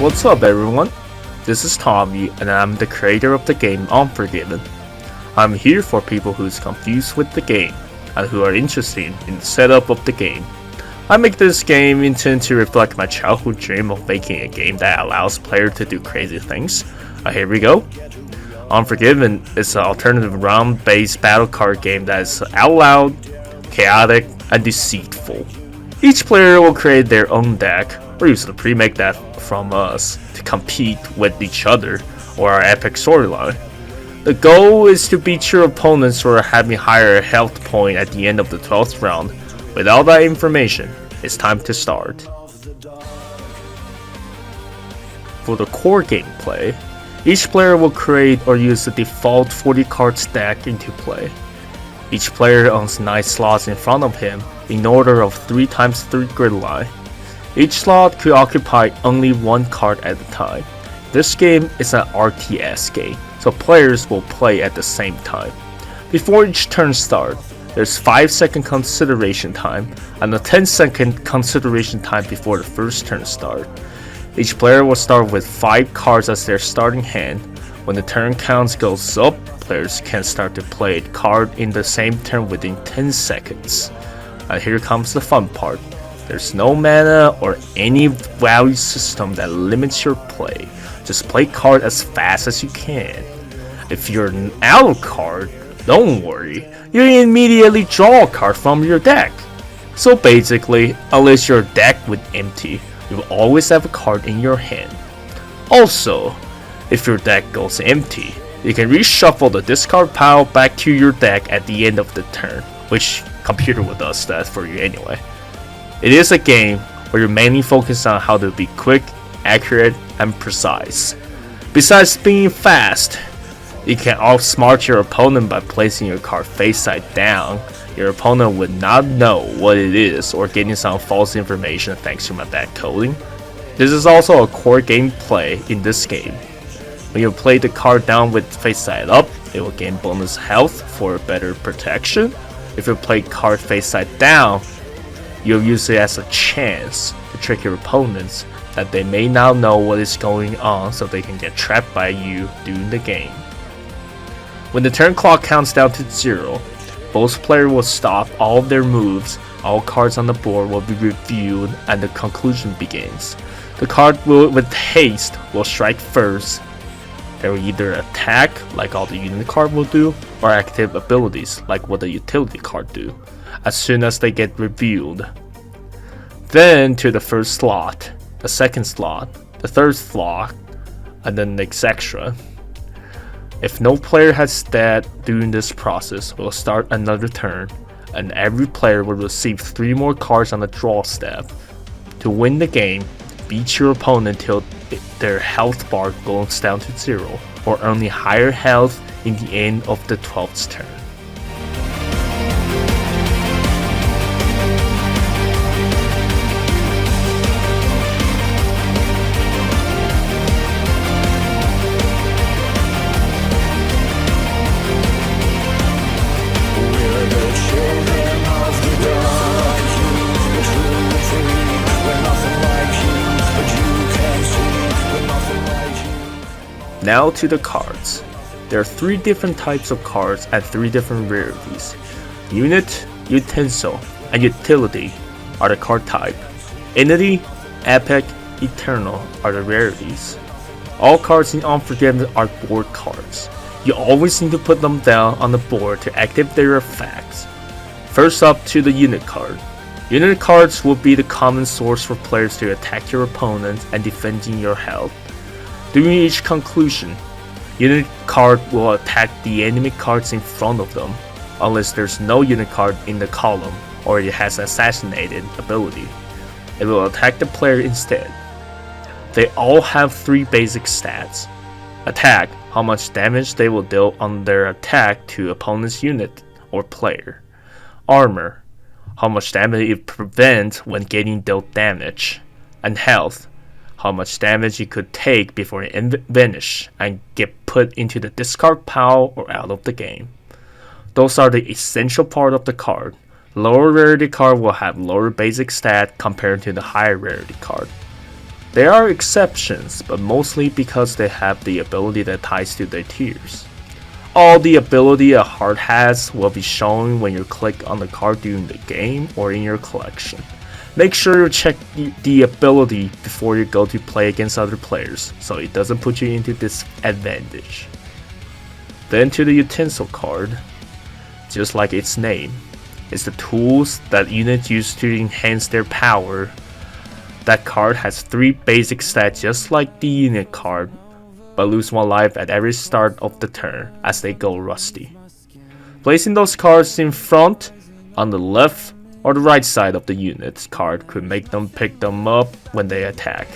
What's up everyone? This is Tommy and I'm the creator of the game Unforgiven. I'm here for people who's confused with the game and who are interested in the setup of the game. I make this game intend to reflect my childhood dream of making a game that allows players to do crazy things. Here we go. Unforgiven is an alternative round-based battle card game that is out loud, chaotic, and deceitful. Each player will create their own deck or use the pre-made deck from us to compete with each other or our epic storyline. The goal is to beat your opponents who are having higher health point at the end of the 12th round. With all that information, it's time to start. For the core gameplay, each player will create or use the default 40 cards deck into play. Each player owns 9 slots in front of him in order of 3x3 grid line. Each slot could occupy only one card at a time. This game is an RTS game, so players will play at the same time. Before each turn starts, there's 5-second consideration time and a 10-second consideration time before the first turn starts. Each player will start with 5 cards as their starting hand. When the turn count goes up, players can start to play a card in the same turn within 10 seconds. And here comes the fun part. There's no mana or any value system that limits your play. Just play card as fast as you can. If you're out of card, don't worry, you immediately draw a card from your deck. So basically, unless your deck is empty, you will always have a card in your hand. Also, if your deck goes empty, you can reshuffle the discard pile back to your deck at the end of the turn, which computer will does that for you anyway. It is a game where you're mainly focused on how to be quick, accurate, and precise. Besides being fast, you can outsmart your opponent by placing your card face side down. Your opponent would not know what it is or getting some false information thanks to my deck coding. This is also a core gameplay in this game. When you play the card down with face side up, it will gain bonus health for better protection. If you play card face side down, you'll use it as a chance to trick your opponents that they may not know what is going on so they can get trapped by you during the game. When the turn clock counts down to 0, both players will stop all of their moves, all cards on the board will be reviewed, and the conclusion begins. The card with haste will strike first. They will either attack, like all the unit card will do, or active abilities, like what the utility card do, as soon as they get revealed. Then to the first slot, the second slot, the third slot, and then etc. If no player has dead during this process, we'll start another turn, and every player will receive 3 more cards on the draw step. To win the game, beat your opponent till their health bar goes down to 0, or only higher health in the end of the 12th turn. Now to the cards. There are 3 different types of cards and 3 different rarities. Unit, Utensil, and Utility are the card type. Entity, Epic, Eternal are the rarities. All cards in Unforgiven are board cards. You always need to put them down on the board to activate their effects. First up to the unit card. Unit cards will be the common source for players to attack your opponent and defending your health. During each conclusion, unit card will attack the enemy cards in front of them, unless there's no unit card in the column or it has assassinated ability. It will attack the player instead. They all have 3 basic stats. Attack, how much damage they will deal on their attack to opponent's unit or player. Armor, how much damage it prevents when getting dealt damage. And health, how much damage you could take before it vanish and get put into the discard pile or out of the game. Those are the essential part of the card. Lower rarity card will have lower basic stat compared to the higher rarity card. There are exceptions, but mostly because they have the ability that ties to their tiers. All the ability a card has will be shown when you click on the card during the game or in your collection. Make sure you check the ability before you go to play against other players, so it doesn't put you into disadvantage. Then to the utensil card. Just like its name, it's the tools that units use to enhance their power. That card has 3 basic stats just like the unit card, but lose 1 life at every start of the turn as they go rusty. Placing those cards in front, on the left or the right side of the unit's card could make them pick them up when they attack.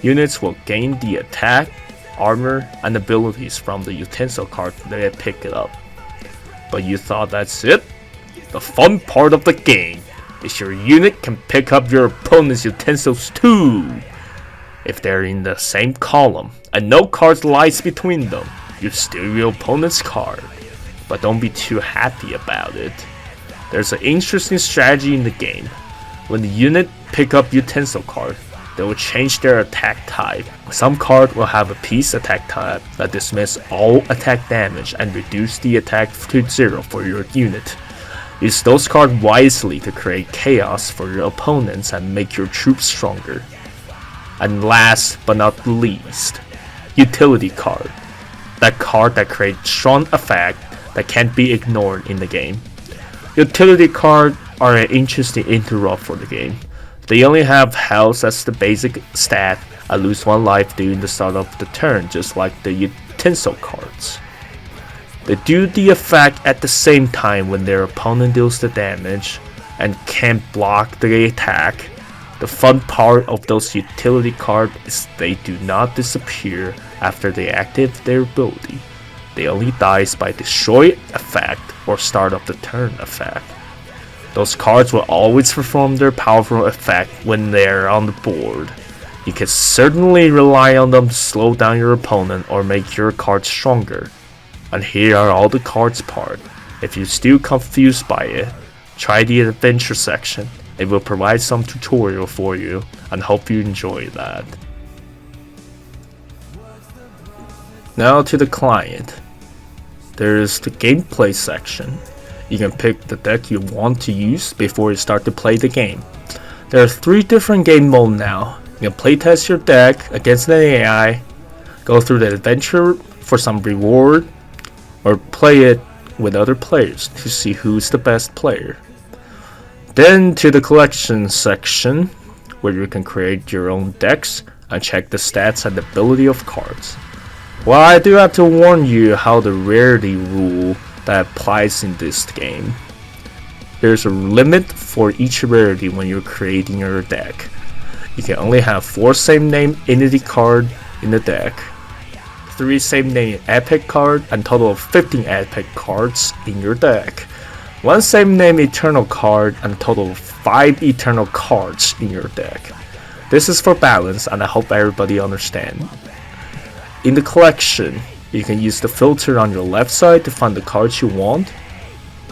Units will gain the attack, armor, and abilities from the utensil card they pick it up. But you thought that's it? The fun part of the game is your unit can pick up your opponent's utensils too. If they're in the same column and no cards lies between them, you steal your opponent's card. But don't be too happy about it. There's an interesting strategy in the game. When the unit pick up utensil card, they will change their attack type. Some card will have a peace attack type that dismiss all attack damage and reduce the attack to 0 for your unit. Use those cards wisely to create chaos for your opponents and make your troops stronger. And last but not least, utility card. That card that creates strong effect that can't be ignored in the game. Utility cards are an interesting interrupt for the game. They only have health as the basic stat and lose 1 life during the start of the turn, just like the utensil cards. They do the effect at the same time when their opponent deals the damage and can't block the attack. The fun part of those utility cards is they do not disappear after they activate their ability. They only dies by destroy effect or start of the turn effect. Those cards will always perform their powerful effect when they're on the board. You can certainly rely on them to slow down your opponent or make your cards stronger. And here are all the cards part. If you're still confused by it, try the adventure section. It will provide some tutorial for you and hope you enjoy that. Now to the client. There's the gameplay section. You can pick the deck you want to use before you start to play the game. There are 3 different game modes now. You can playtest your deck against an AI, go through the adventure for some reward, or play it with other players to see who's the best player. Then to the collection section, where you can create your own decks and check the stats and ability of cards. Well, I do have to warn you how the rarity rule that applies in this game. There's a limit for each rarity when you're creating your deck. You can only have 4 same name entity card in the deck, 3 same name epic card, and total of 15 epic cards in your deck, 1 same name eternal card, and a total of 5 eternal cards in your deck. This is for balance, and I hope everybody understands. In the collection, you can use the filter on your left side to find the cards you want.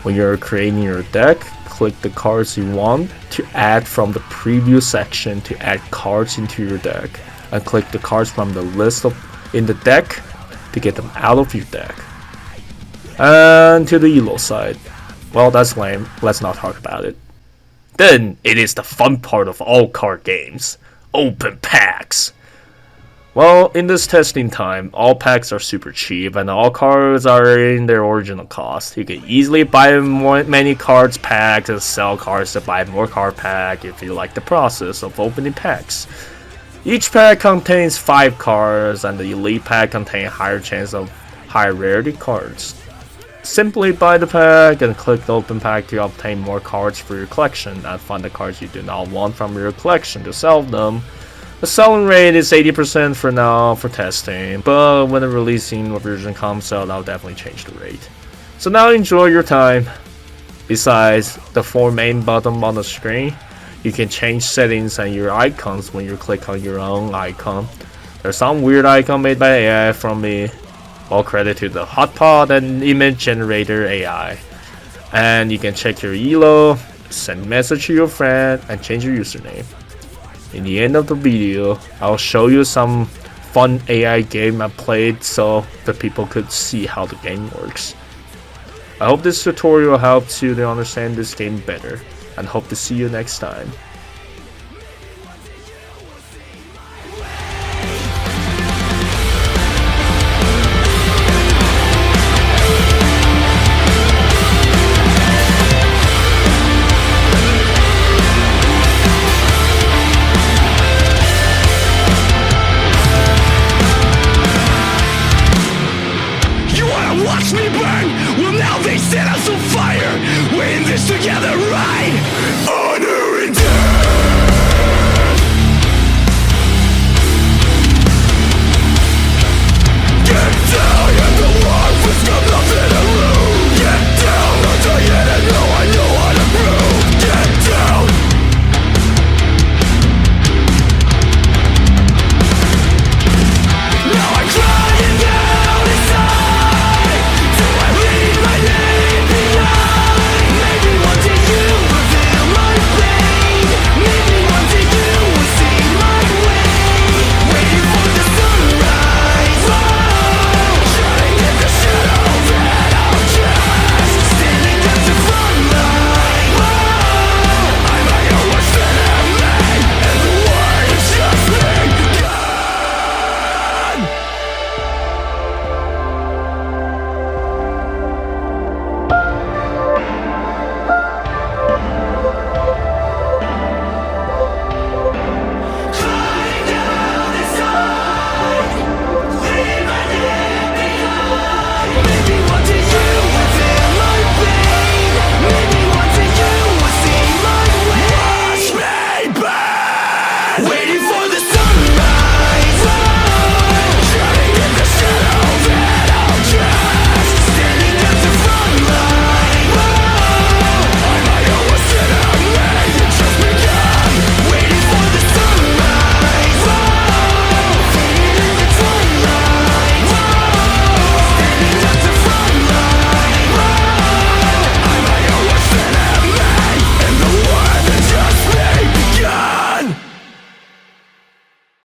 When you're creating your deck, click the cards you want to add from the preview section to add cards into your deck, and click the cards from the list in the deck to get them out of your deck. And to the elo side, well, that's lame, let's not talk about it. Then it is the fun part of all card games, open packs. Well, in this testing time, all packs are super cheap and all cards are in their original cost. You can easily buy many cards packs and sell cards to buy more card pack if you like the process of opening packs. Each pack contains 5 cards and the elite pack contains higher chance of higher rarity cards. Simply buy the pack and click the open pack to obtain more cards for your collection and find the cards you do not want from your collection to sell them. The selling rate is 80% for now for testing, but when the releasing version comes out, I'll definitely change the rate. So now enjoy your time. Besides the 4 main buttons on the screen, you can change settings and your icons when you click on your own icon. There's some weird icon made by AI from me. All credit to the Hotpot and image generator AI. And you can check your elo, send message to your friend, and change your username. In the end of the video, I'll show you some fun AI game I played so the people could see how the game works. I hope this tutorial helps you to understand this game better, and hope to see you next time. Watch me burn, well now they set us on fire. We're in this together, right?